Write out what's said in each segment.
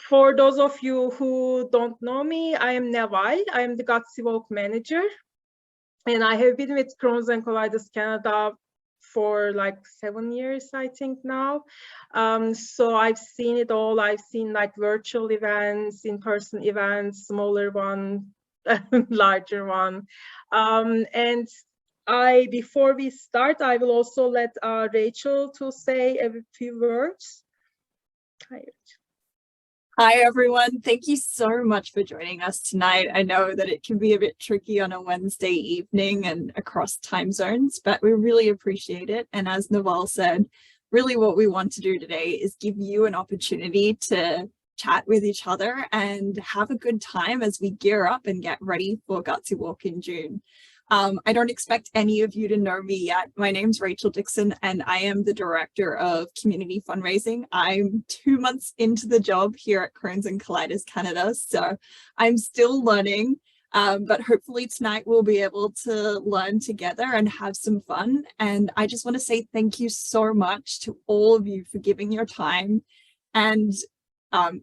For those of you who don't know me, I am Neval. I am the Gutsy Walk manager. And I have been with Crohn's and Colitis Canada for like 7 years, I think now. So I've seen it all. I've seen like virtual events, in-person events, smaller one, larger one. And before we start, I will also let Rachel to say a few words. Hi, Rachel. Hi, everyone. Thank you so much for joining us tonight. I know that it can be a bit tricky on a Wednesday evening and across time zones, but we really appreciate it. And as Naval said, really what we want to do today is give you an opportunity to chat with each other and have a good time as we gear up and get ready for Gutsy Walk in June. I don't expect any of you to know me yet. My name's Rachel Dixon and I am the Director of Community Fundraising. I'm 2 months into the job here at Crohn's and Colitis Canada, so I'm still learning, but hopefully tonight we'll be able to learn together and have some fun. And I just want to say thank you so much to all of you for giving your time and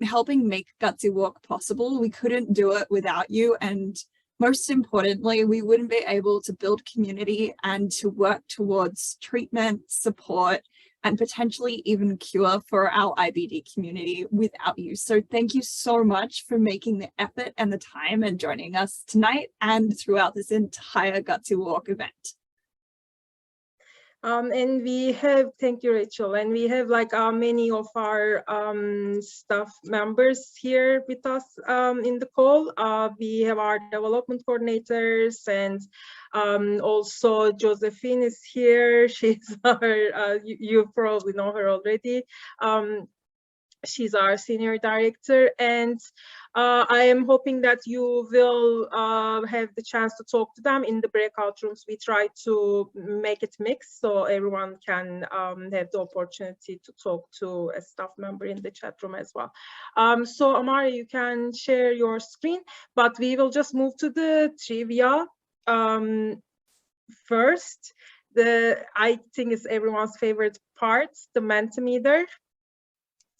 helping make Gutsy Walk possible. We couldn't do it without you, and most importantly, we wouldn't be able to build community and to work towards treatment, support, and potentially even cure for our IBD community without you. So thank you so much for making the effort and the time and joining us tonight and throughout this entire Gutsy Walk event. And we have, thank you, Rachel, and we have like many of our staff members here with us in the call. We have our development coordinators, and also Josephine is here. She's our, you probably know her already. She's our senior director, and I am hoping that you will have the chance to talk to them in the breakout rooms. We try to make it mixed so everyone can have the opportunity to talk to a staff member in the chat room as well. So Amari, you can share your screen, but we will just move to the trivia first. I think is everyone's favorite part, the Mentimeter.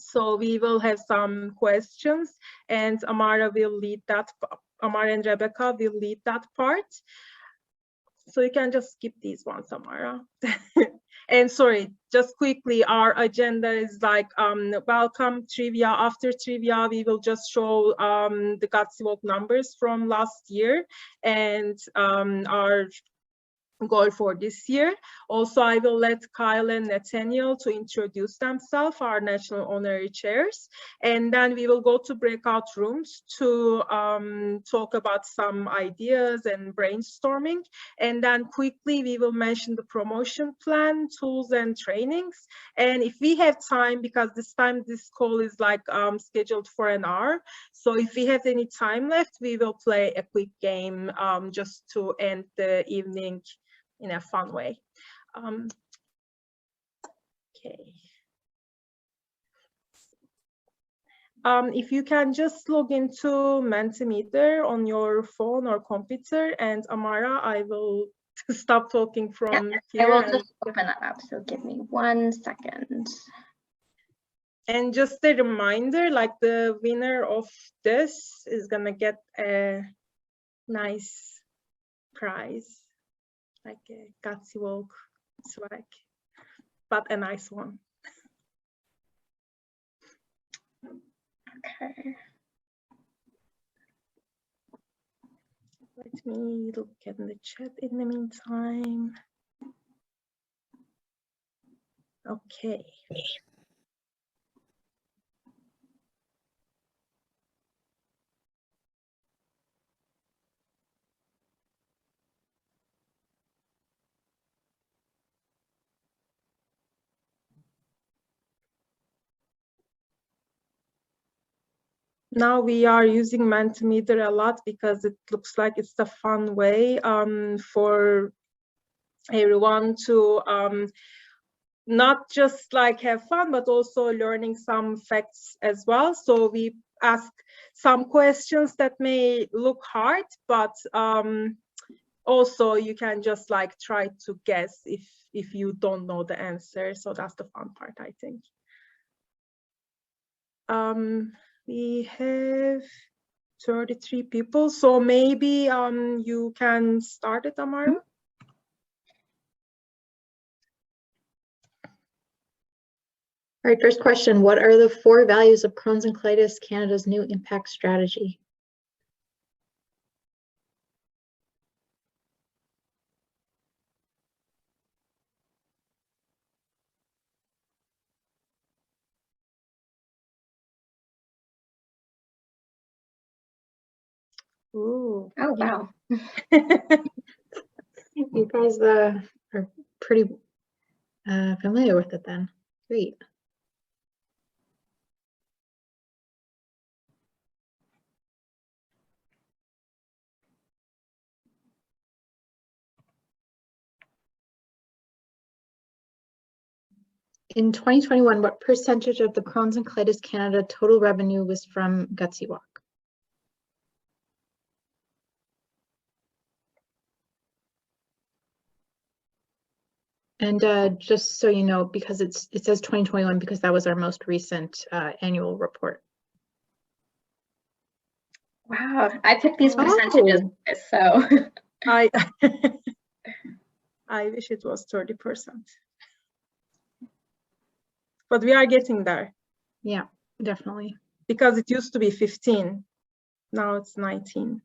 So we will have some questions, and Amara will lead that. Amara and Rebecca will lead that part. So you can just skip these ones, Amara. And sorry, just quickly, our agenda is like welcome trivia. After trivia, we will just show the Gutsy Walk numbers from last year and our goal for this year. Also, I will let Kyle and Nathaniel to introduce themselves, our national honorary chairs, and then we will go to breakout rooms to talk about some ideas and brainstorming, and then quickly we will mention the promotion plan, tools and trainings. And if we have time, because this time this call is like scheduled for an hour, so if we have any time left, we will play a quick game just to end the evening in a fun way. Okay. If you can just log into Mentimeter on your phone or computer, and Amara, I will stop talking from here. I will just open that up, so give me 1 second. And just a reminder, like the winner of this is gonna get a nice prize, like a Gutsy Walk swag, but a nice one. Okay. Let me look at the chat in the meantime. Okay. Now we are using Mentimeter a lot because it looks like it's a fun way for everyone to not just like have fun, but also learning some facts as well. So we ask some questions that may look hard, but also you can just like try to guess if you don't know the answer. So that's the fun part, I think. We have 33 people, so maybe you can start it, Amara. All right, first question. What are the 4 values of Crohn's and Colitis Canada's new impact strategy? Ooh. Oh, wow. You guys are pretty familiar with it then. Great. In 2021, what percentage of the Crohn's and Colitis Canada total revenue was from Gutsy Walk? And just so you know, because it says 2021 because that was our most recent annual report. Wow. I picked these percentages, so. I I wish it was 30%. But we are getting there. Yeah, definitely. Because it used to be 15. Now it's 19.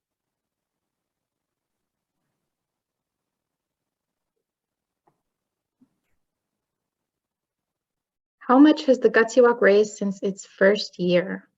How much has the Gutsy Walk raised since its first year?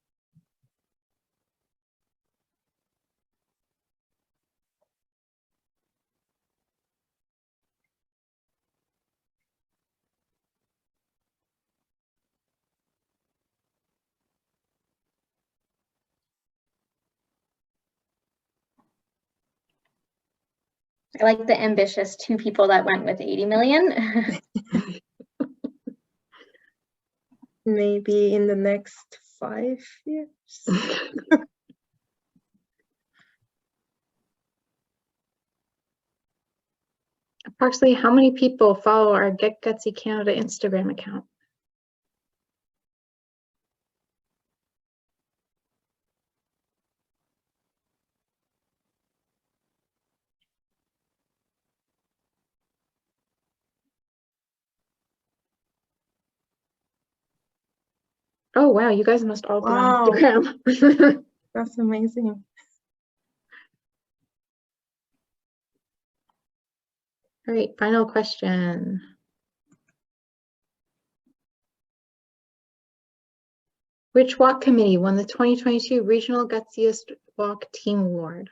I like the ambitious 2 people that went with 80 million. Maybe in the next 5 years. Approximately how many people follow our Get Gutsy Canada Instagram account? Oh, wow, you guys must all be on Instagram. That's amazing. All right, final question. Which walk committee won the 2022 Regional Gutsiest Walk Team Award?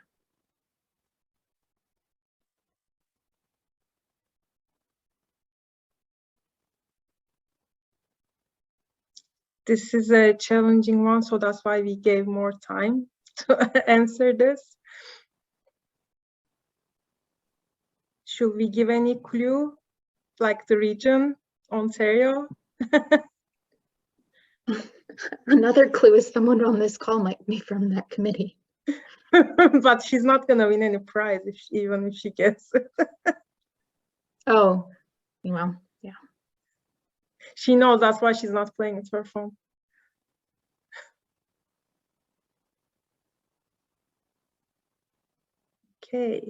This is a challenging one, so that's why we gave more time to answer this. Should we give any clue, like the region, Ontario? Another clue is someone on this call might be from that committee. But she's not gonna win any prize even if she gets it. Oh, well, yeah. She knows, that's why she's not playing with her phone. Okay.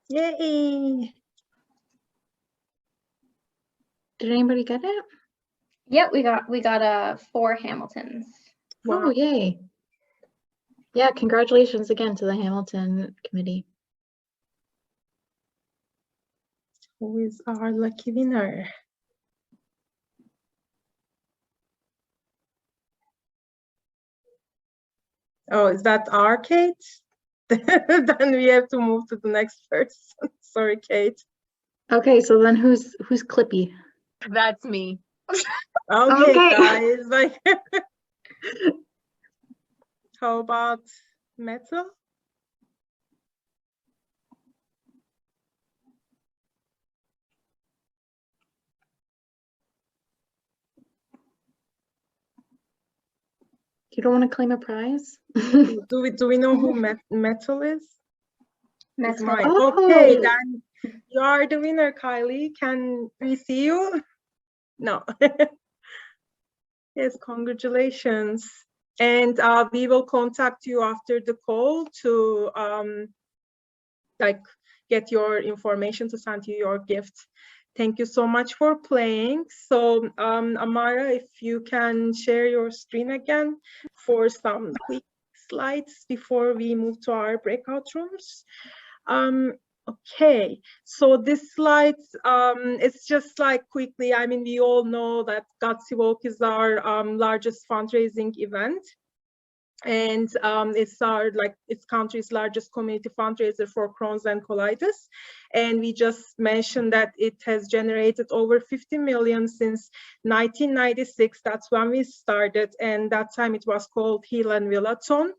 Yay! Did anybody get it? Yep, we got 4 Hamiltons. Wow. Oh, yay. Yeah, congratulations again to the Hamilton committee. Who is our lucky winner? Oh, is that our Kate? Then we have to move to the next person. Sorry, Kate. Okay, so then who's Clippy? That's me. Okay, Okay. guys. Like, how about metal? You don't want to claim a prize? Do we know who metal is? It's Metal. mine. Oh. Okay, then you are the winner, Kylie. Can we see you? No. Yes, congratulations. And we will contact you after the call to like get your information to send you your gift. Thank you so much for playing. So Amara, if you can share your screen again for some quick slides before we move to our breakout rooms. Okay, so this slide, it's just like quickly, I mean, we all know that Gutsy Walk is our largest fundraising event. And it's country's largest community fundraiser for Crohn's and colitis. And we just mentioned that it has generated over 50 million since 1996. That's when we started. And that time it was called Heal and Villaton.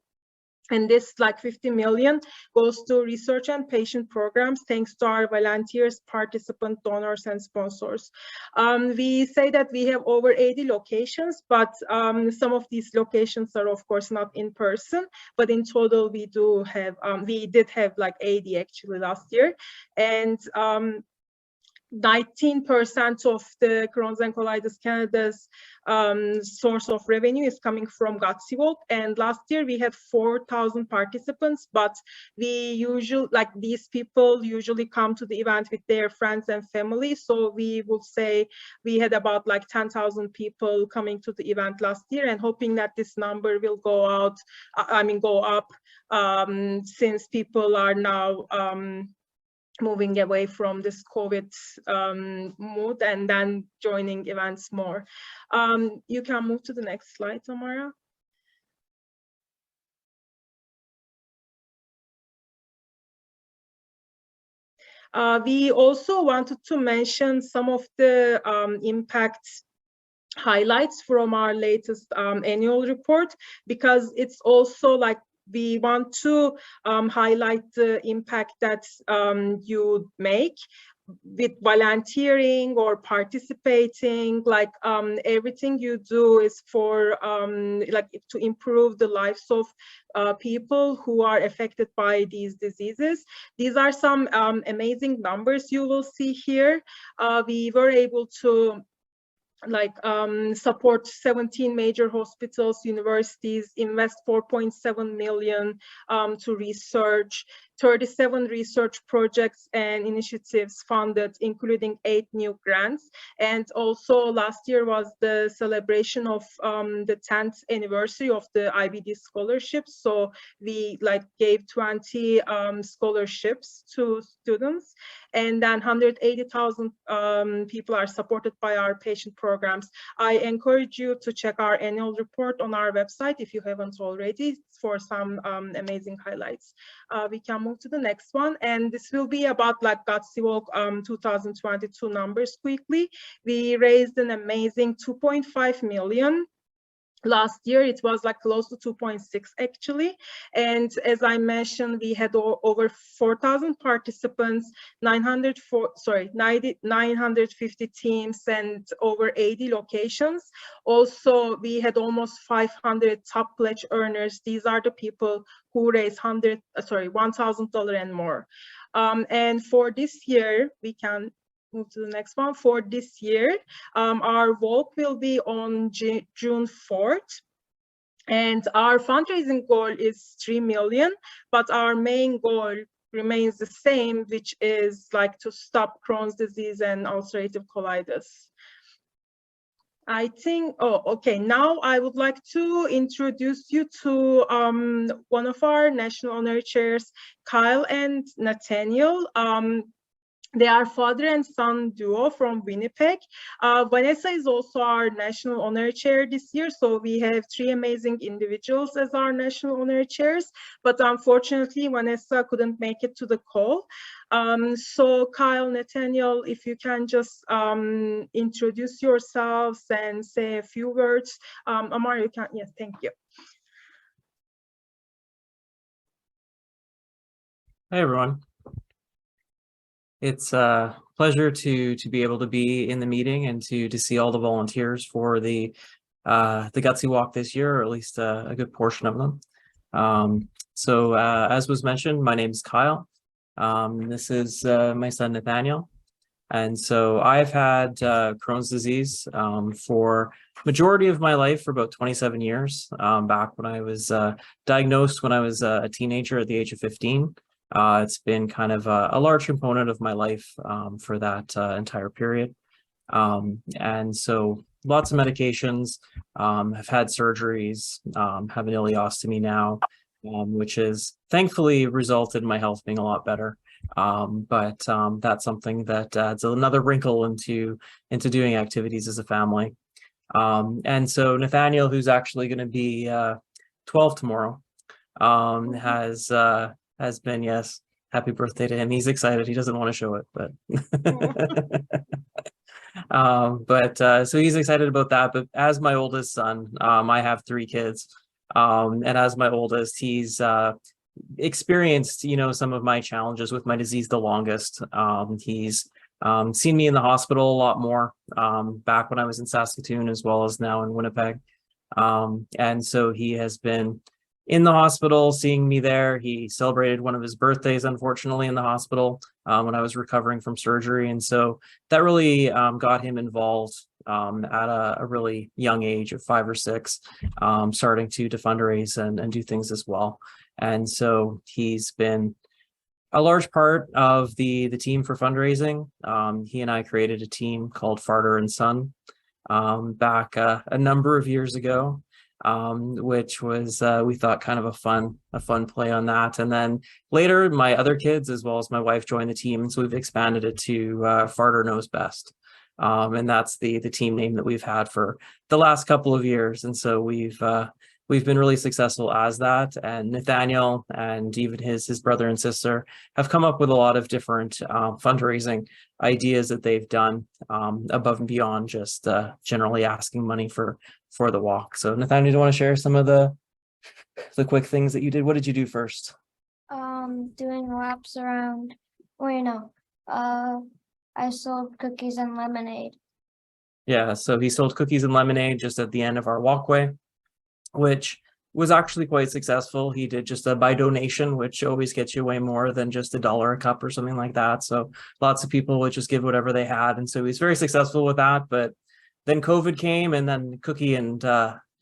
And this like 50 million goes to research and patient programs, thanks to our volunteers, participant donors, and sponsors. We say that we have over 80 locations, but some of these locations are of course not in person, but in total we do have, we did have like 80 actually last year. And 19% of the Crohn's and Colitis Canada's source of revenue is coming from Gutsy Walk. And last year we had 4,000 participants, but we usually, like these people usually come to the event with their friends and family. So we would say we had about like 10,000 people coming to the event last year, and hoping that this number will go out, go up since people are now moving away from this COVID mood and then joining events more. You can move to the next slide, Tamara. We also wanted to mention some of the impact highlights from our latest annual report, because it's also like we want to highlight the impact that you make with volunteering or participating. Like everything you do is for like to improve the lives of people who are affected by these diseases. These are some amazing numbers you will see here. We were able to support 17 major hospitals, universities, invest 4.7 million to research, 37 research projects and initiatives funded, including 8 new grants. And also last year was the celebration of the 10th anniversary of the IBD scholarships. So we gave 20 scholarships to students, and then 180,000 people are supported by our patient programs. I encourage you to check our annual report on our website if you haven't already, for some amazing highlights. We can move to the next one, and this will be about Gutsy Walk 2022 numbers quickly. We raised an amazing 2.5 million. Last year it was close to 2.6 actually, and as I mentioned, we had over 4,000 participants, 950 teams, and over 80 locations. Also, we had almost 500 top pledge earners. These are the people who raise $1,000 and more. And for this year, we can move to the next one. For this year, our walk will be on June 4th. And our fundraising goal is 3 million, but our main goal remains the same, which is to stop Crohn's disease and ulcerative colitis. I think, now I would like to introduce you to one of our National Honorary Chairs, Kyle and Nathaniel. They are father and son duo from Winnipeg. Vanessa is also our National Honorary Chair this year, so we have 3 amazing individuals as our National Honorary Chairs, but unfortunately Vanessa couldn't make it to the call. So Kyle, Nathaniel, if you can just introduce yourselves and say a few words. Amar, you can, yes, thank you. Hey everyone. It's a pleasure to be able to be in the meeting and to see all the volunteers for the Gutsy Walk this year, or at least a good portion of them. As was mentioned, my name is Kyle. This is my son Nathaniel. And so I've had Crohn's disease for majority of my life, for about 27 years, back when I was diagnosed when I was a teenager at the age of 15. It's been kind of a large component of my life for that entire period. And so lots of medications, have had surgeries, have an ileostomy now, which has thankfully resulted in my health being a lot better. But that's something that adds another wrinkle into doing activities as a family. And so Nathaniel, who's actually going to be 12 tomorrow, has been, yes, happy birthday to him. He's excited. He doesn't want to show it, but so he's excited about that. But as my oldest son, I have 3 kids, and as my oldest, he's experienced, you know, some of my challenges with my disease the longest. He's seen me in the hospital a lot more, back when I was in Saskatoon as well as now in Winnipeg. And so he has been in the hospital, seeing me there. He celebrated one of his birthdays, unfortunately, in the hospital when I was recovering from surgery. And so that really got him involved at a really young age of 5 or 6, starting to fundraise and do things as well. And so he's been a large part of the team for fundraising. He and I created a team called Father and Son back a number of years ago, which was we thought kind of a fun play on that. And then later, my other kids as well as my wife joined the team, and so we've expanded it to Farter Knows Best. And that's the team name that we've had for the last couple of years. And so we've been really successful as that. And Nathaniel and even his brother and sister have come up with a lot of different fundraising ideas that they've done above and beyond just generally asking money for the walk. So Nathaniel, do you want to share some of the quick things that you did? What did you do first? Doing laps around. Wait, no. I sold cookies and lemonade. Yeah, so he sold cookies and lemonade just at the end of our walkway, which was actually quite successful. He did just a by donation, which always gets you way more than just $1 a cup or something like that. So lots of people would just give whatever they had. And so he's very successful with that. But then COVID came, and then cookie and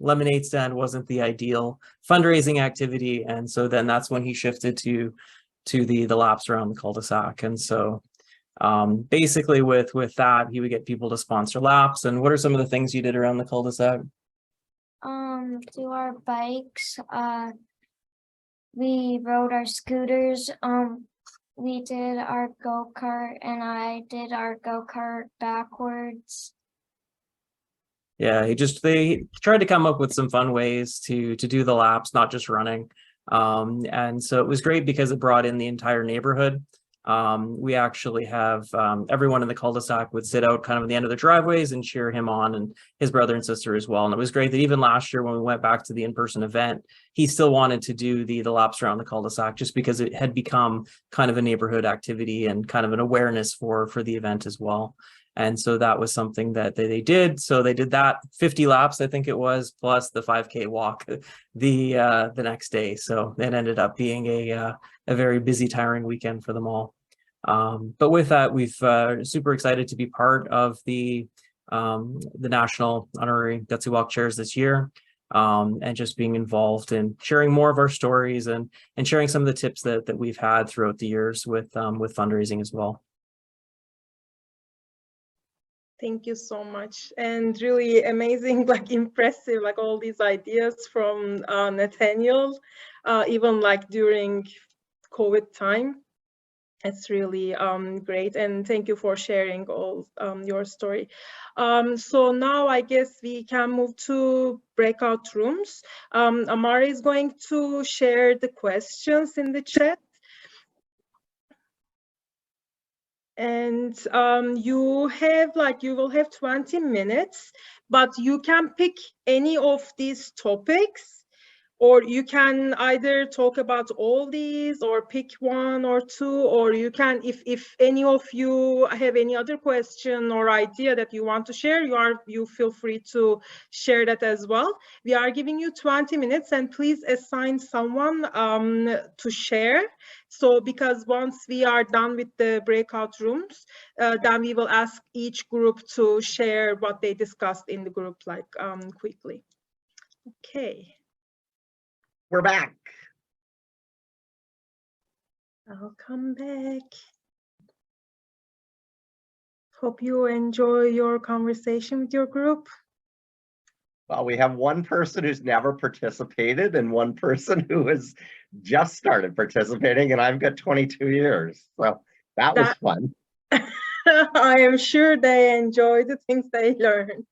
lemonade stand wasn't the ideal fundraising activity. And so then that's when he shifted to the laps around the cul-de-sac. And so basically with that, he would get people to sponsor laps. And what are some of the things you did around the cul-de-sac? To our bikes. We rode our scooters. We did our go-kart, and I did our go-kart backwards. Yeah, they tried to come up with some fun ways to do the laps, not just running. And so it was great because it brought in the entire neighborhood. We actually have everyone in the cul-de-sac would sit out kind of at the end of the driveways and cheer him on, and his brother and sister as well. And it was great that even last year when we went back to the in-person event, he still wanted to do the laps around the cul-de-sac just because it had become kind of a neighborhood activity and kind of an awareness for the event as well. And so that was something that they did. So they did that 50 laps, I think it was, plus the 5K walk the next day. So it ended up being a very busy, tiring weekend for them all. But with that, we've super excited to be part of the National Honorary Gutsy Walk Chairs this year, and just being involved in sharing more of our stories and sharing some of the tips that we've had throughout the years with fundraising as well. Thank you so much. And really amazing, like impressive, like all these ideas from Nathaniel, even like during COVID time. It's really great. And thank you for sharing all your story. So now I guess we can move to breakout rooms. Amara is going to share the questions in the chat. And you will have 20 minutes, but you can pick any of these topics or you can either talk about all these or pick one or two, or you can, if any of you have any other question or idea that you want to share, you feel free to share that as well. We are giving you 20 minutes, and please assign someone to share. So because once we are done with the breakout rooms, then we will ask each group to share what they discussed in the group, like quickly. Okay. We're back. I'll come back. Hope you enjoy your conversation with your group. Well, we have one person who's never participated and one person who has just started participating, and I've got 22 years. So that was fun. I am sure they enjoy the things they learn.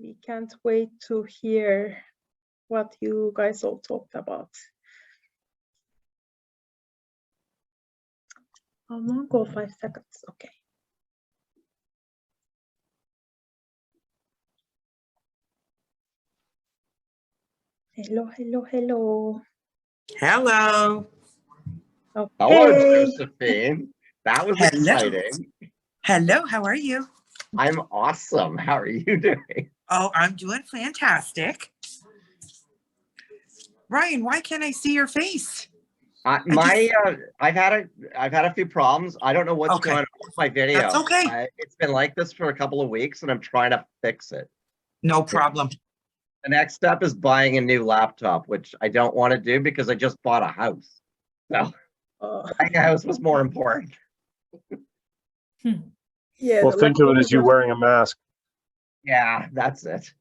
We can't wait to hear what you guys all talked about. How long? Go 5 seconds. Okay. Hello, hello, hello. Hello. Okay. Hello, Josephine. That was exciting. Hello, how are you? I'm awesome. How are you doing? Oh, I'm doing fantastic. Ryan, why can't I see your face? I've had a few problems. I don't know what's going on with my video. That's okay. It's been like this for a couple of weeks, and I'm trying to fix it. No problem. The next step is buying a new laptop, which I don't want to do because I just bought a house. So buying a house was more important. Yeah. Well, think of it as you wearing a mask. Yeah, that's it.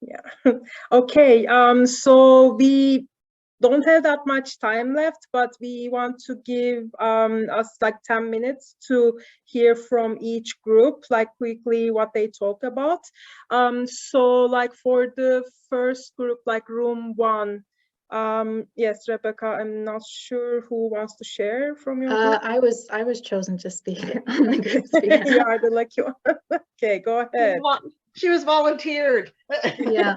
Yeah. Okay. So we don't have that much time left, but we want to give us like 10 minutes to hear from each group, like quickly what they talk about. So like for the first group, like room 1, yes, Rebecca, I'm not sure who wants to share from your group. I was chosen to speak on the group's behalf. You are the lucky one. Okay, go ahead. She was volunteered. Yeah.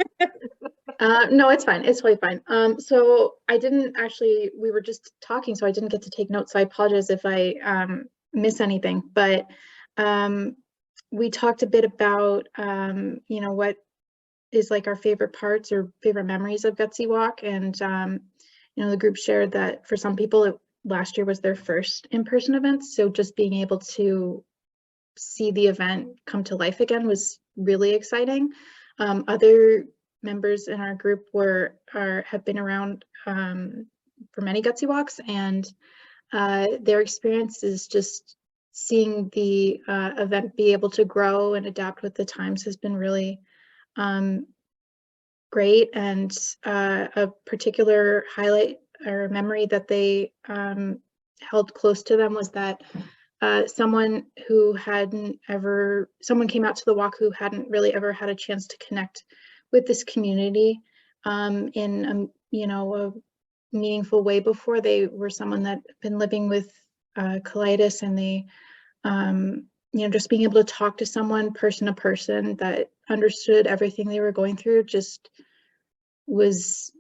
No, it's fine. It's totally fine. So I didn't actually, we were just talking, so I didn't get to take notes. So I apologize if I miss anything, but we talked a bit about, you know, what is like our favorite parts or favorite memories of Gutsy Walk. And, you know, the group shared that for some people, last year was their first in-person event. So just being able to see the event come to life again was really exciting. Other members in our group have been around for many Gutsy Walks, and their experience is just seeing the event be able to grow and adapt with the times has been really great. And a particular highlight or memory that they held close to them was that someone came out to the walk who hadn't really ever had a chance to connect with this community in a meaningful way before. They were someone that had been living with colitis, and they just being able to talk to someone person to person that understood everything they were going through just was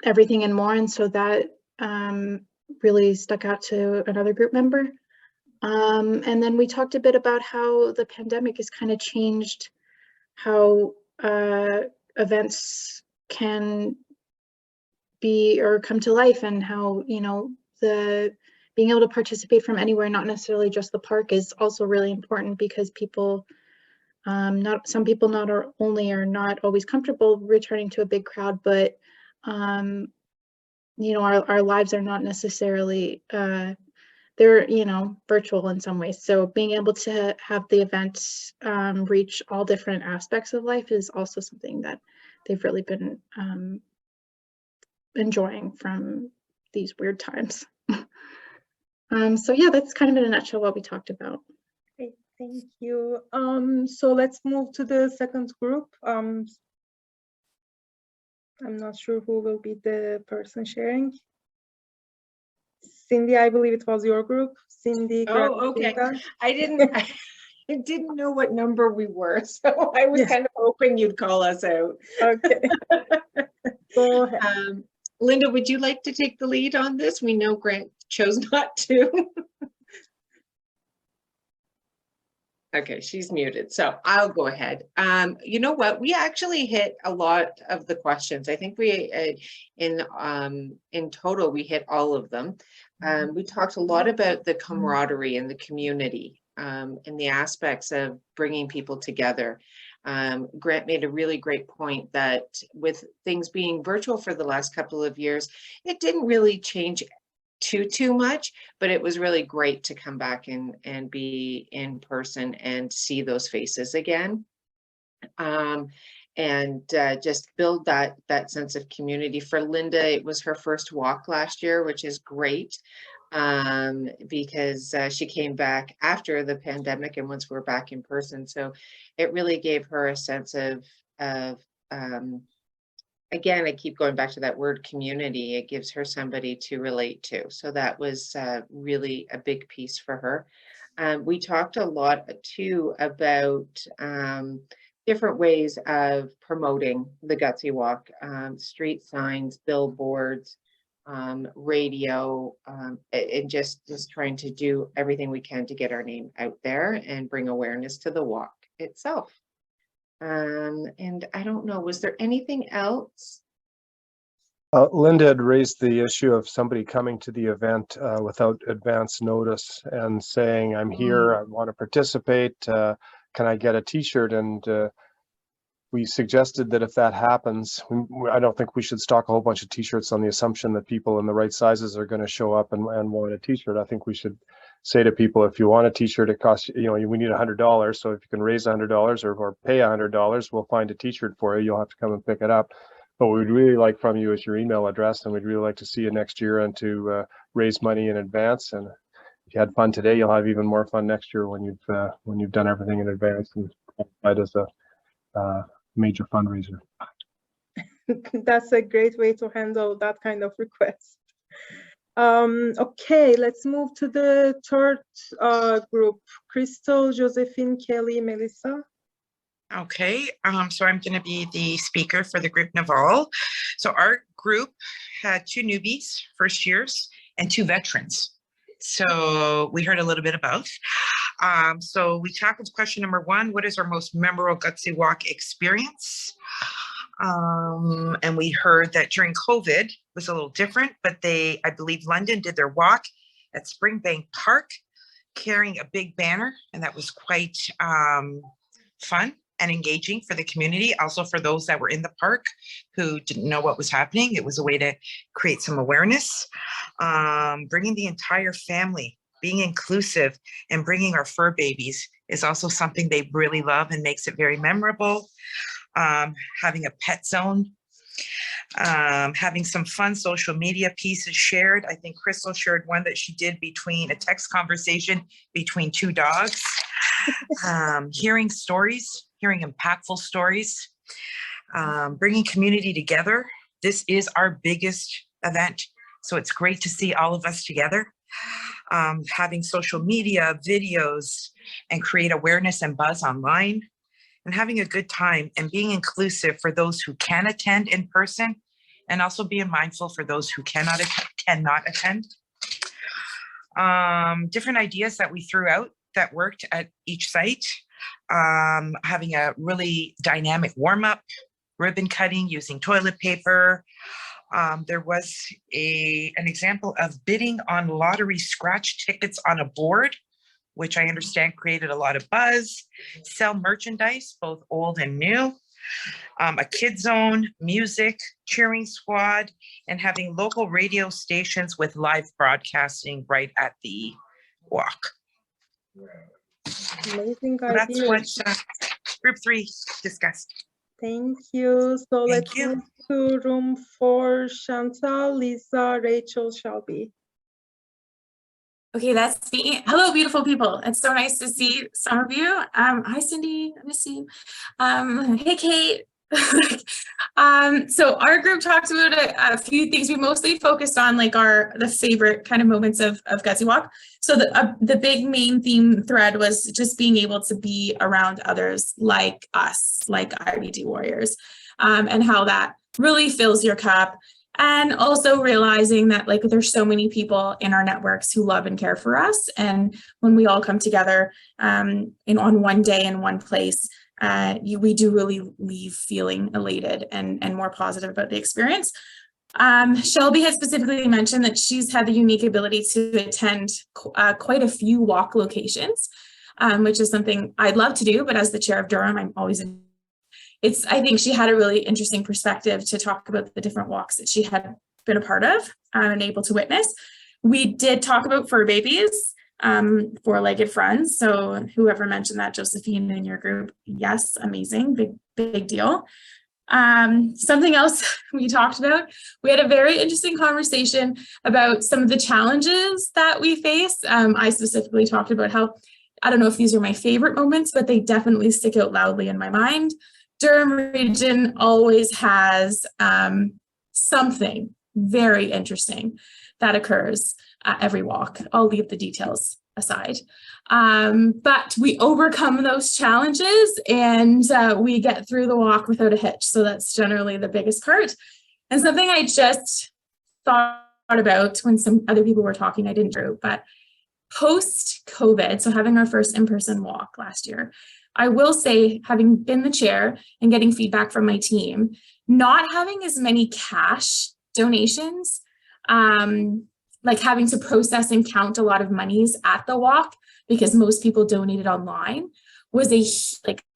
everything and more. And so that really stuck out to another group member. And then we talked a bit about how the pandemic has kind of changed how events can be or come to life, and how, you know, the being able to participate from anywhere, not necessarily just the park, is also really important, because people, some people not only are not always comfortable returning to a big crowd, but you know, our lives are not necessarily they're, you know, virtual in some ways. So being able to have the event reach all different aspects of life is also something that they've really been enjoying from these weird times. So yeah, that's kind of in a nutshell what we talked about. Okay, thank you. So let's move to the second group. I'm not sure who will be the person sharing. Cindy, I believe it was your group. Cindy. Oh, okay. I didn't. I didn't know what number we were, so I was Yeah. kind of hoping you'd call us out. Okay. Go ahead. Linda, would you like to take the lead on this? We know Grant chose not to. Okay, she's muted, so I'll go ahead. You know what? We actually hit a lot of the questions. I think we, in total, we hit all of them. We talked a lot about the camaraderie and the community, and the aspects of bringing people together. Grant made a really great point that with things being virtual for the last couple of years, it didn't really change too much, but it was really great to come back and be in person and see those faces again, and just build that sense of community. For Linda, it was her first walk last year, which is great, because she came back after the pandemic and once we're back in person, so it really gave her a sense of again, I keep going back to that word community. It gives her somebody to relate to. So that was really a big piece for her. We talked a lot too about different ways of promoting the Gutsy Walk, street signs, billboards, radio, and just trying to do everything we can to get our name out there and bring awareness to the walk itself. And I don't know, was there anything else? Linda had raised the issue of somebody coming to the event without advance notice and saying, I'm here, I want to participate, can I get a t-shirt? And we suggested that if that happens, I don't think we should stock a whole bunch of t-shirts on the assumption that people in the right sizes are going to show up and want a t-shirt. I think we should say to people, if you want a t-shirt, it costs, we need $100. So if you can raise $100 or pay $100, we'll find a t-shirt for you. You'll have to come and pick it up. But what we'd really like from you is your email address, and we'd really like to see you next year and to raise money in advance. And if you had fun today, you'll have even more fun next year when you've done everything in advance and qualified as a major fundraiser. That's a great way to handle that kind of request. Okay, let's move to the third group. Crystal, Josephine, Kelly, Melissa. Okay, so I'm going to be the speaker for the group Naval. So our group had 2 newbies, first years, and 2 veterans. So we heard a little bit of both. So we tackled question number 1, what is our most memorable Gutsy Walk experience? And we heard that during COVID was a little different, but I believe London did their walk at Springbank Park carrying a big banner, and that was quite fun and engaging for the community. Also for those that were in the park who didn't know what was happening, it was a way to create some awareness. Bringing the entire family, being inclusive, and bringing our fur babies is also something they really love and makes it very memorable. Having a pet zone, having some fun social media pieces shared. I think Crystal shared one that she did between a text conversation between 2 dogs. Hearing stories, hearing impactful stories, bringing community together. This is our biggest event, so it's great to see all of us together. Having social media, videos, and create awareness and buzz online, and having a good time and being inclusive for those who can attend in person, and also being mindful for those who cannot attend. Different ideas that we threw out that worked at each site. Having a really dynamic warm-up, ribbon cutting using toilet paper. There was an example of bidding on lottery scratch tickets on a board, which I understand created a lot of buzz. Sell merchandise, both old and new. A kid zone, music, cheering squad, and having local radio stations with live broadcasting right at the walk. Amazing That's idea. what group 3 discussed. Thank you. So let's move to room 4, Chantal, Lisa, Rachel, Shelby. Okay, that's me. Hello, beautiful people. It's so nice to see some of you. Hi, Cindy. I miss you. Hey, Kate. So our group talked about a few things. We mostly focused on like the favorite kind of moments of Gutsy Walk. So the big main theme thread was just being able to be around others like us, like IBD warriors, and how that really fills your cup. And also realizing that like there's so many people in our networks who love and care for us. And when we all come together on one day in one place, we do really leave feeling elated and more positive about the experience. Shelby has specifically mentioned that she's had the unique ability to attend quite a few walk locations, which is something I'd love to do, but as the chair of Durham, I'm always I think she had a really interesting perspective to talk about the different walks that she had been a part of and able to witness. We did talk about fur babies, four-legged friends. So whoever mentioned that, Josephine, in your group, yes, amazing, big deal. Something else we talked about, we had a very interesting conversation about some of the challenges that we face. I specifically talked about how, I don't know if these are my favorite moments, but they definitely stick out loudly in my mind. Durham region always has something very interesting that occurs at every walk. I'll leave the details aside. But we overcome those challenges and we get through the walk without a hitch. So that's generally the biggest part. And something I just thought about when some other people were talking, I didn't do, but post-COVID, so having our first in-person walk last year, I will say, having been the chair and getting feedback from my team, not having as many cash donations, like having to process and count a lot of monies at the walk because most people donated online, was a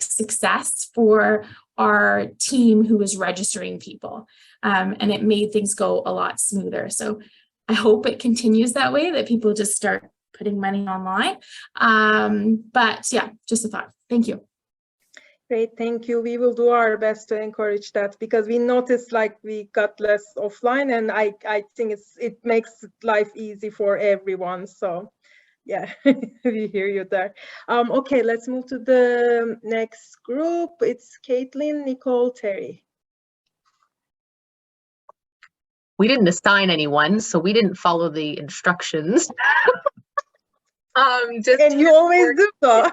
success for our team who was registering people. And it made things go a lot smoother. So I hope it continues that way, that people just start putting money online. But yeah, just a thought. Thank you. Great, thank you. We will do our best to encourage that because we noticed like we got less offline, and I think it makes life easy for everyone. So yeah, we hear you there. Okay, let's move to the next group. It's Caitlin, Nicole, Terry. We didn't assign anyone, so we didn't follow the instructions. And you always do so.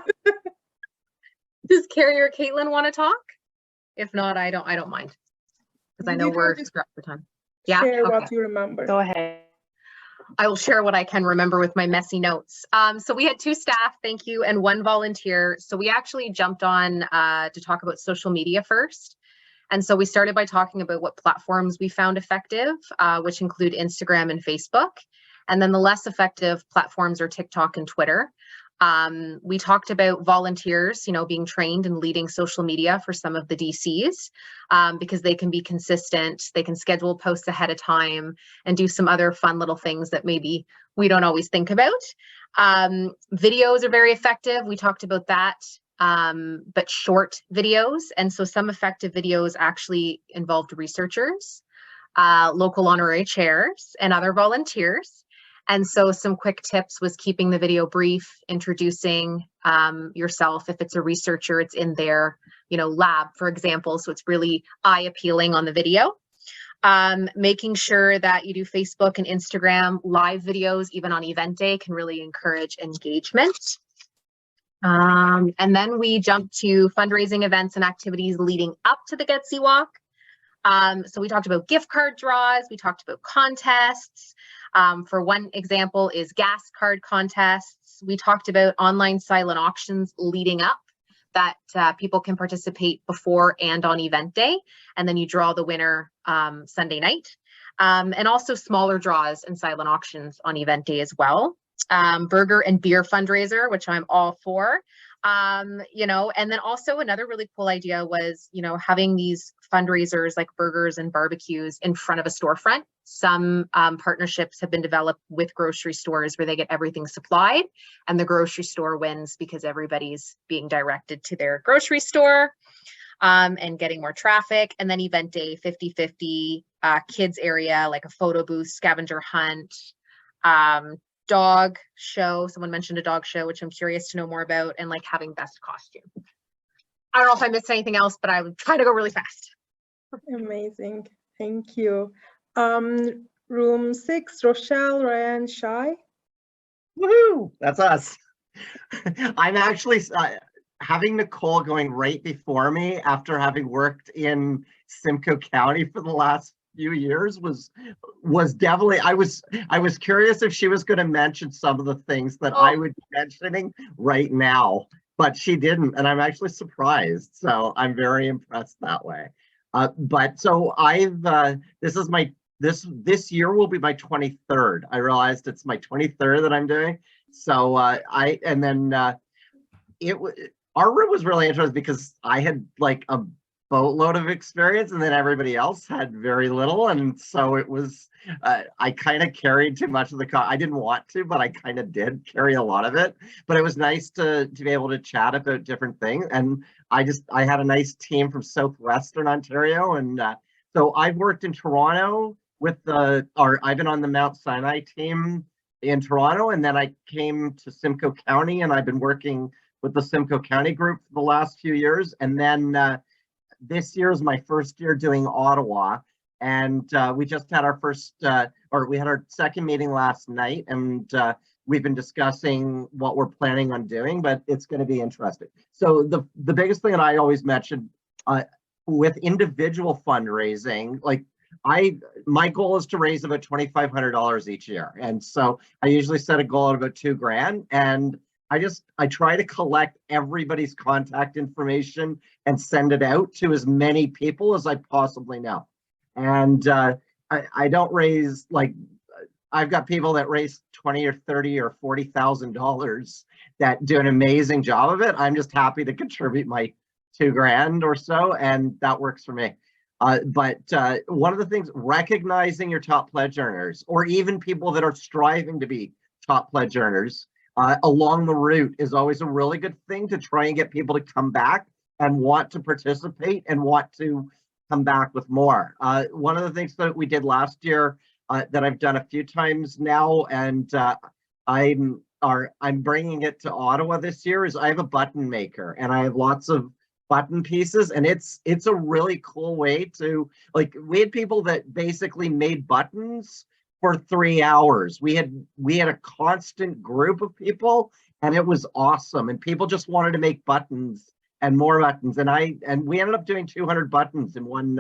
Does Carrie or Caitlin want to talk? If not, I don't mind, because I know we're strapped for time. Yeah, share okay. What you remember. Go ahead. I will share what I can remember with my messy notes. So we had 2 staff, thank you, and 1 volunteer. So we actually jumped on to talk about social media first. And so we started by talking about what platforms we found effective, which include Instagram and Facebook. And then the less effective platforms are TikTok and Twitter. We talked about volunteers, being trained and leading social media for some of the DCs, because they can be consistent, they can schedule posts ahead of time and do some other fun little things that maybe we don't always think about. Videos are very effective. We talked about that, but short videos. And so some effective videos actually involved researchers, local honorary chairs, and other volunteers. And so some quick tips was keeping the video brief, introducing yourself. If it's a researcher, it's in their, lab, for example. So it's really eye appealing on the video. Making sure that you do Facebook and Instagram live videos, even on event day, can really encourage engagement. And then we jumped to fundraising events and activities leading up to the Gutsy Walk. So we talked about gift card draws, we talked about contests. For one example is gas card contests. We talked about online silent auctions leading up that people can participate before and on event day. And then you draw the winner Sunday night. And also smaller draws and silent auctions on event day as well. Burger and beer fundraiser, which I'm all for. And then also another really cool idea was, having these fundraisers like burgers and barbecues in front of a storefront. Some partnerships have been developed with grocery stores where they get everything supplied and the grocery store wins because everybody's being directed to their grocery store and getting more traffic. And then event day, 50-50, kids area, like a photo booth, scavenger hunt, dog show. Someone mentioned a dog show, which I'm curious to know more about, and like having best costume. I don't know if I missed anything else, but I would try to go really fast. Amazing. Thank you. Room 6, Rochelle, Ryan, Shai. Woohoo! That's us. I'm actually having Nicole going right before me after having worked in Simcoe County for the last few years was definitely, I was curious if she was going to mention some of the things that I would be mentioning right now, but she didn't, and I'm actually surprised. So I'm very impressed that way. But so I've this year will be my 23rd. I realized it's my 23rd that I'm doing. So our room was really interesting because I had like a boatload of experience and then everybody else had very little. And so it was, I kind of carried too much of the, I didn't want to, but I kind of did carry a lot of it. But it was nice to be able to chat about different things. And I had a nice team from Southwestern Ontario. And so I've worked in Toronto I've been on the Mount Sinai team in Toronto, and then I came to Simcoe County and I've been working with the Simcoe County group for the last few years. And then this year is my first year doing Ottawa. And we just had our we had our second meeting last night, and we've been discussing what we're planning on doing, but it's going to be interesting. So the biggest thing that I always mention with individual fundraising, like my goal is to raise about $2,500 each year. And so I usually set a goal at about $2,000. And I try to collect everybody's contact information and send it out to as many people as I possibly know. And I don't raise, like, I've got people that raise $20,000 or $30,000 or $40,000 that do an amazing job of it. I'm just happy to contribute my $2,000 or so, and that works for me. But one of the things, recognizing your top pledge earners, or even people that are striving to be top pledge earners along the route, is always a really good thing to try and get people to come back and want to participate and want to come back with more. One of the things that we did last year that I've done a few times now, and I'm bringing it to Ottawa this year, is I have a button maker, and I have lots of button pieces, and it's a really cool way to, like, we had people that basically made buttons for 3 hours. We had a constant group of people, and it was awesome, and people just wanted to make buttons and more buttons, and we ended up doing 200 buttons in one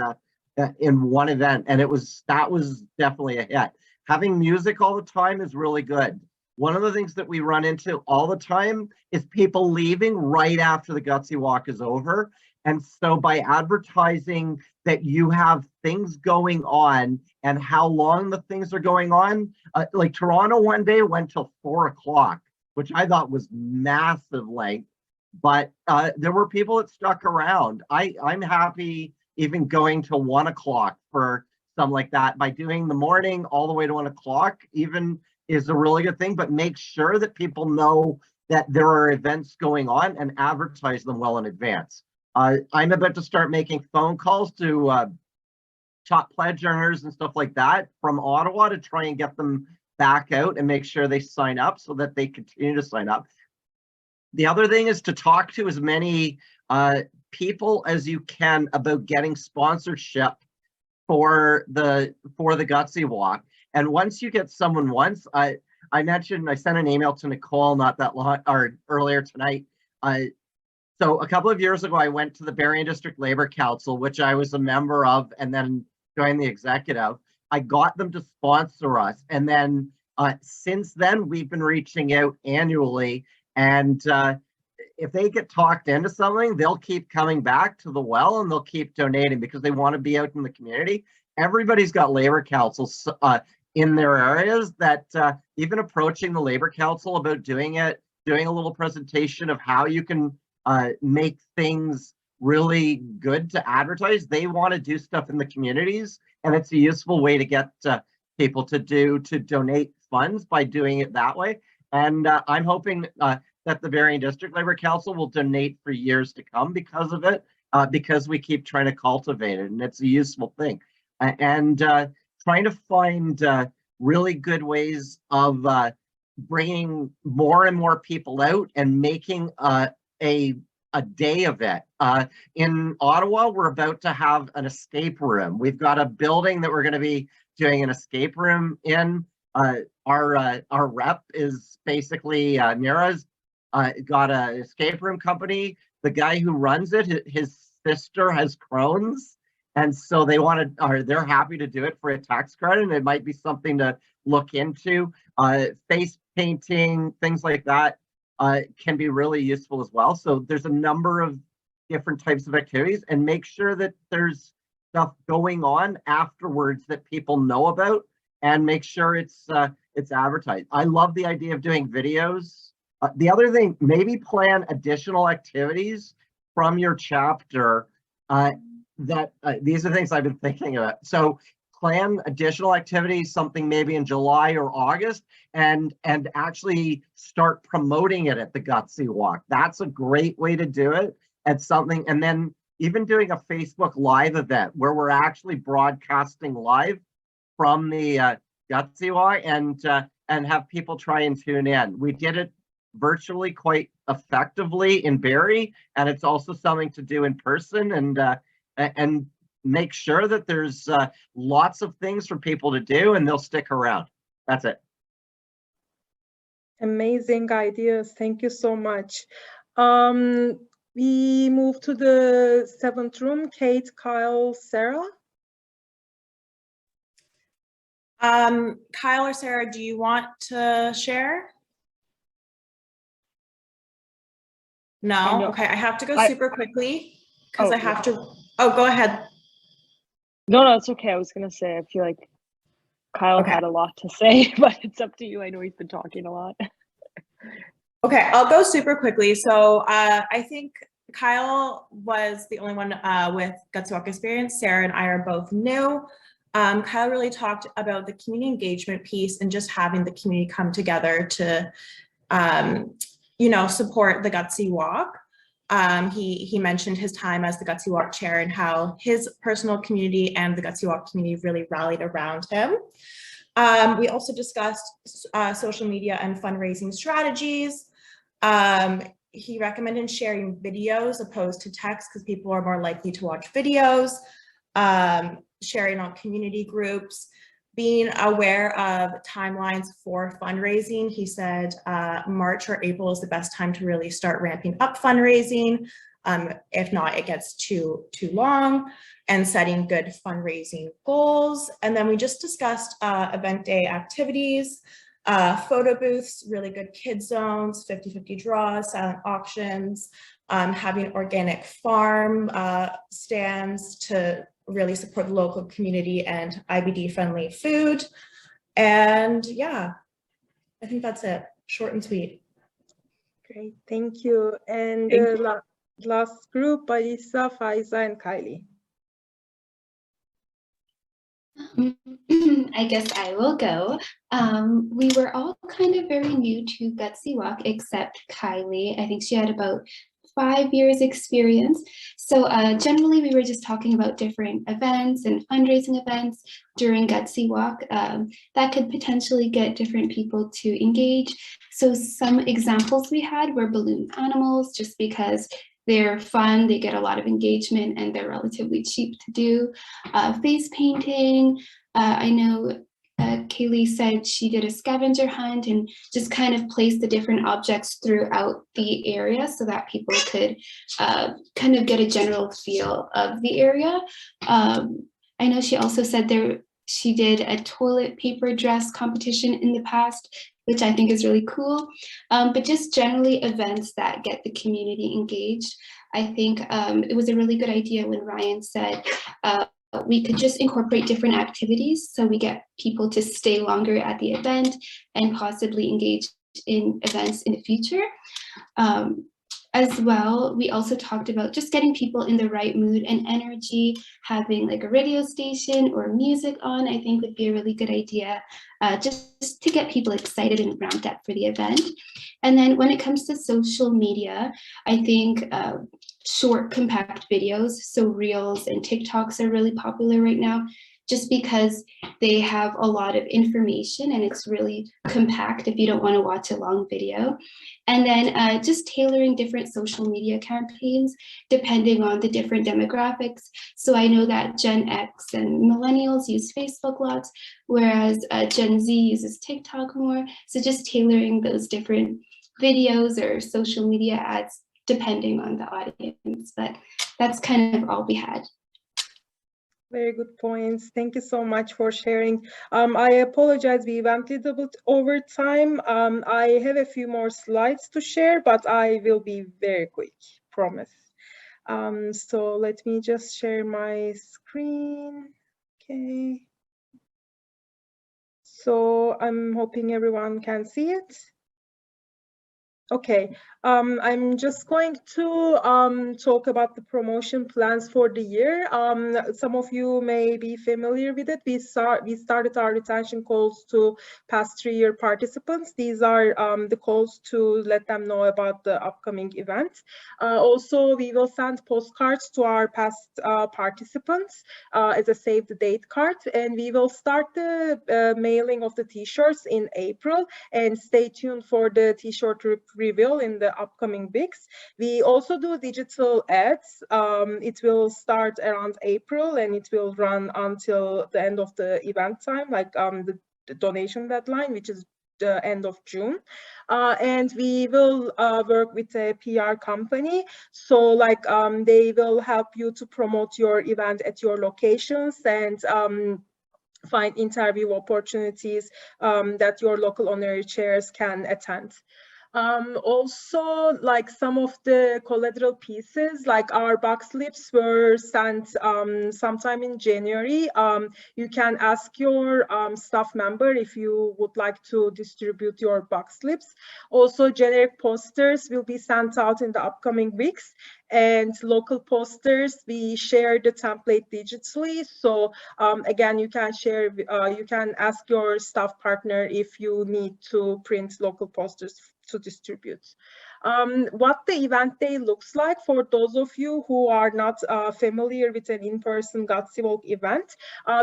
event, and that was definitely a hit. Having music all the time is really good. One of the things that we run into all the time is people leaving right after the Gutsy Walk is over. And so by advertising that you have things going on and how long the things are going on, like Toronto one day went till 4 o'clock, which I thought was massive length, but there were people that stuck around. I'm happy even going to 1 o'clock for something like that. By doing the morning all the way to 1 o'clock even is a really good thing, but make sure that people know that there are events going on and advertise them well in advance. I'm about to start making phone calls to top pledge earners and stuff like that from Ottawa to try and get them back out and make sure they sign up so that they continue to sign up. The other thing is to talk to as many people as you can about getting sponsorship for the Gutsy Walk. And once you get someone once, I mentioned, I sent an email to Nicole not that long, or earlier tonight. So a couple of years ago, I went to the Berrien District Labor Council, which I was a member of, and then joined the executive. I got them to sponsor us. And then since then, we've been reaching out annually. And if they get talked into something, they'll keep coming back to the well and they'll keep donating because they want to be out in the community. Everybody's got labor councils in their areas that even approaching the Labor Council about doing a little presentation of how you can make things really good to advertise. They want to do stuff in the communities, and it's a useful way to get people to donate funds by doing it that way. And I'm hoping that the Berrien District Labor Council will donate for years to come because of it, because we keep trying to cultivate it, and it's a useful thing. And trying to find really good ways of bringing more and more people out and making a a day event. In Ottawa, we're about to have an escape room. We've got a building that we're going to be doing an escape room in. Our rep is basically Mira's got an escape room company. The guy who runs it, his sister has Crohn's, and so they're happy to do it for a tax credit, and it might be something to look into. Face painting, things like that can be really useful as well. So there's a number of different types of activities, and make sure that there's stuff going on afterwards that people know about, and make sure it's advertised. I love the idea of doing videos. The other thing, maybe plan additional activities from your chapter. These are things I've been thinking about. So plan additional activities, something maybe in July or August, and actually start promoting it at the Gutsy Walk. That's a great way to do it at something. And then even doing a Facebook Live event where we're actually broadcasting live from the Gutsy Walk, and have people try and tune in. We did it virtually quite effectively in Barrie, and it's also something to do in person, and make sure that there's lots of things for people to do, and they'll stick around. That's it. Amazing ideas. Thank you so much. We move to the 7th room. Kate, Kyle, Sarah. Kyle or Sarah, do you want to share? No? Okay, I have to go super quickly because I have to. Oh, go ahead. No, it's okay. I was going to say, I feel like Kyle had a lot to say, but it's up to you. I know he's been talking a lot. Okay, I'll go super quickly. So I think Kyle was the only one with Gutsy Walk experience. Sarah and I are both new. Kyle really talked about the community engagement piece and just having the community come together to, support the Gutsy Walk. He mentioned his time as the Gutsy Walk chair and how his personal community and the Gutsy Walk community really rallied around him. We also discussed social media and fundraising strategies. He recommended sharing videos opposed to text because people are more likely to watch videos, sharing on community groups, being aware of timelines for fundraising. He said March or April is the best time to really start ramping up fundraising. If not, it gets too long, and setting good fundraising goals. And then we just discussed event day activities, photo booths, really good kid zones, 50-50 draws, silent auctions, having organic farm stands to really support the local community and IBD friendly food. And yeah, I think that's it. Short and sweet. Great, thank you. And the last group, Alisa, Faiza, and Kylie. I guess I will go. We were all kind of very new to Gutsy Walk, except Kylie. I think she had about 5 years experience. So generally we were just talking about different events and fundraising events during Gutsy Walk that could potentially get different people to engage. So some examples we had were balloon animals, just because they're fun, they get a lot of engagement, and they're relatively cheap to do. Face painting, I know Kaylee said she did a scavenger hunt and just kind of placed the different objects throughout the area so that people could kind of get a general feel of the area. I know she also said she did a toilet paper dress competition in the past, which I think is really cool. But just generally events that get the community engaged. I think it was a really good idea when Ryan said we could just incorporate different activities so we get people to stay longer at the event and possibly engage in events in the future. As well, we also talked about just getting people in the right mood and energy. Having like a radio station or music on, I think would be a really good idea, just to get people excited and ramped up for the event. And then when it comes to social media, I think short, compact videos, so Reels and TikToks are really popular right now, just because they have a lot of information and it's really compact if you don't want to watch a long video. And then just tailoring different social media campaigns depending on the different demographics. So I know that Gen X and millennials use Facebook lots, whereas Gen Z uses TikTok more. So just tailoring those different videos or social media ads depending on the audience. But that's kind of all we had. Very good points. Thank you so much for sharing. I apologize, we went a little bit over time. I have a few more slides to share, but I will be very quick, promise. So let me just share my screen. Okay. So I'm hoping everyone can see it. Okay, I'm just going to talk about the promotion plans for the year. Some of you may be familiar with it. We started our retention calls to past 3-year participants. These are the calls to let them know about the upcoming event. Also, we will send postcards to our past participants as a save the date card, and we will start the mailing of the t-shirts in April, and stay tuned for the t-shirt reveal in the upcoming weeks. We also do digital ads. It will start around April and it will run until the end of the event time, like the donation deadline, which is the end of June. And we will work with a PR company. So like they will help you to promote your event at your locations and find interview opportunities that your local honorary chairs can attend. Also, like some of the collateral pieces, like our box slips were sent sometime in January. You can ask your staff member if you would like to distribute your box slips. Also, generic posters will be sent out in the upcoming weeks, and local posters, we share the template digitally. So again, you can share, you can ask your staff partner if you need to print local posters to distribute. What the event day looks like for those of you who are not familiar with an in-person Gutsy Walk event.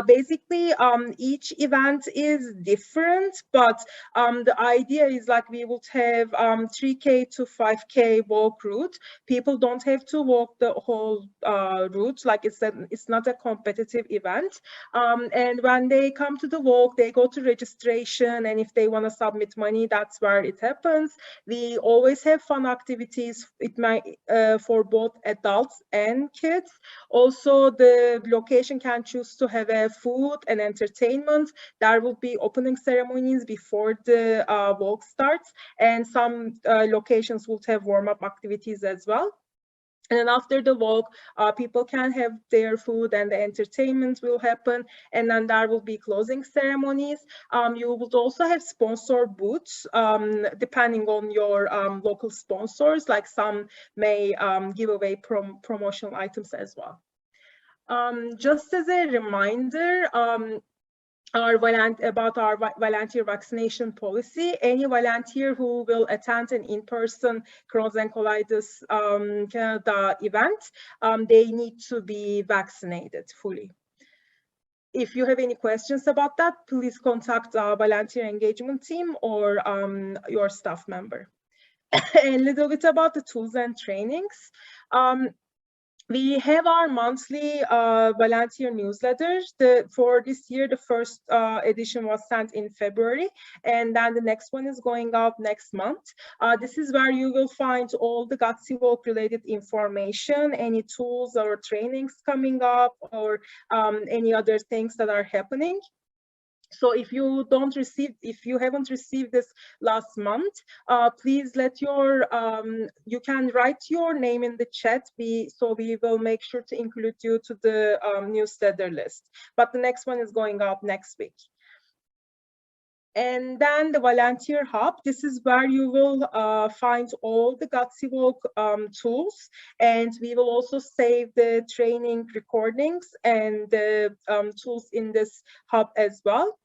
Basically, each event is different, but the idea is like we would have 3K to 5K walk route. People don't have to walk the whole route, like it's not a competitive event. And when they come to the walk, they go to registration, and if they want to submit money, that's where it happens. We always have fun activities for both adults and kids. Also, the location can choose to have a food and entertainment. There will be opening ceremonies before the walk starts, and some locations will have warm-up activities as well. And then after the walk, people can have their food and the entertainment will happen. And then there will be closing ceremonies. You would also have sponsor booths, depending on your local sponsors, like some may give away promotional items as well. Just as a reminder, about our volunteer vaccination policy. Any volunteer who will attend an in-person Crohn's and Colitis Canada event, they need to be vaccinated fully. If you have any questions about that, please contact our volunteer engagement team or your staff member. A little bit about the tools and trainings. We have our monthly volunteer newsletters. For this year, the first edition was sent in February, and then the next one is going out next month. This is where you will find all the Gutsy Walk related information, any tools or trainings coming up, or any other things that are happening. So if you haven't received this last month, please let you can write your name in the chat. So we will make sure to include you to the newsletter list. But the next one is going out next week. And then the volunteer hub, this is where you will find all the Gutsy Walk tools, and we will also save the training recordings and the tools in this hub as well.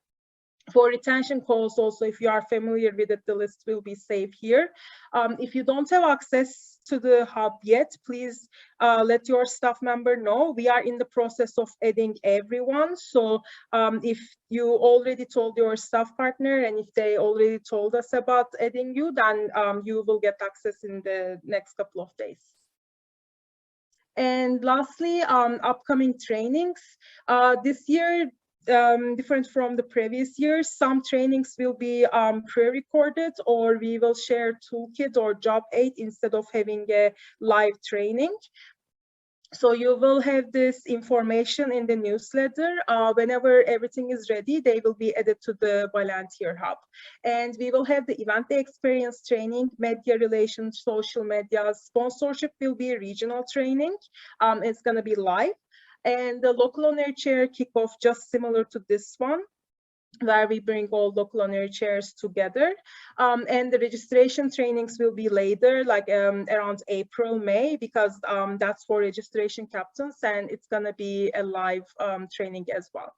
For retention calls also, if you are familiar with it, the list will be saved here. If you don't have access to the hub yet, please let your staff member know. We are in the process of adding everyone. So if you already told your staff partner and if they already told us about adding you, then you will get access in the next couple of days. And lastly, upcoming trainings. This year, different from the previous years, some trainings will be pre-recorded, or we will share toolkit or job aid instead of having a live training. So you will have this information in the newsletter. Whenever everything is ready, they will be added to the volunteer hub. And we will have the event day experience training, media relations, social media, sponsorship will be regional training. It's gonna be live. And the local honorary chair kickoff, just similar to this one, where we bring all local honorary chairs together. And the registration trainings will be later, like around April, May, because that's for registration captains, and it's gonna be a live training as well.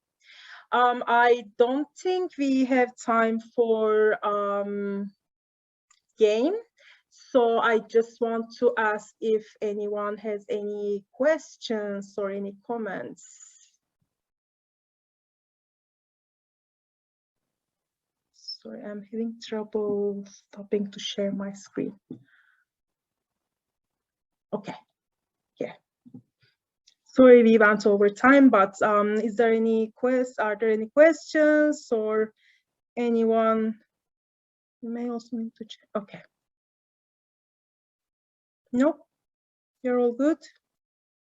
I don't think we have time for game. So I just want to ask if anyone has any questions or any comments. Sorry, I'm having trouble stopping to share my screen. Okay, yeah. Sorry, we went over time, but is there any are there any questions or anyone? You may also need to check. Okay. Nope, you're all good.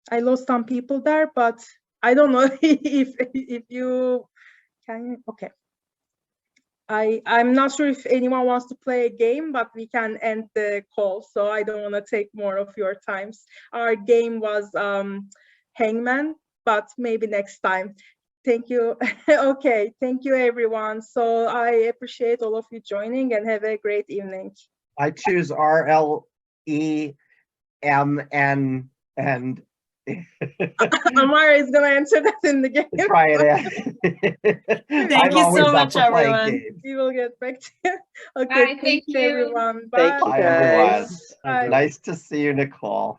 I lost some people there, but I don't know if you can. Okay. I'm not sure if anyone wants to play a game, but we can end the call, so I don't want to take more of your times. Our game was Hangman, but maybe next time. Thank you. Okay, thank you everyone. So I appreciate all of you joining and have a great evening. I choose RLEMN and Amara is gonna answer that in the game. Try it out. Thank you so much, everyone. We will get back to you. Okay, Bye, thank you everyone. Thank Bye. you, everyone. Bye. Nice to see you, Nicole.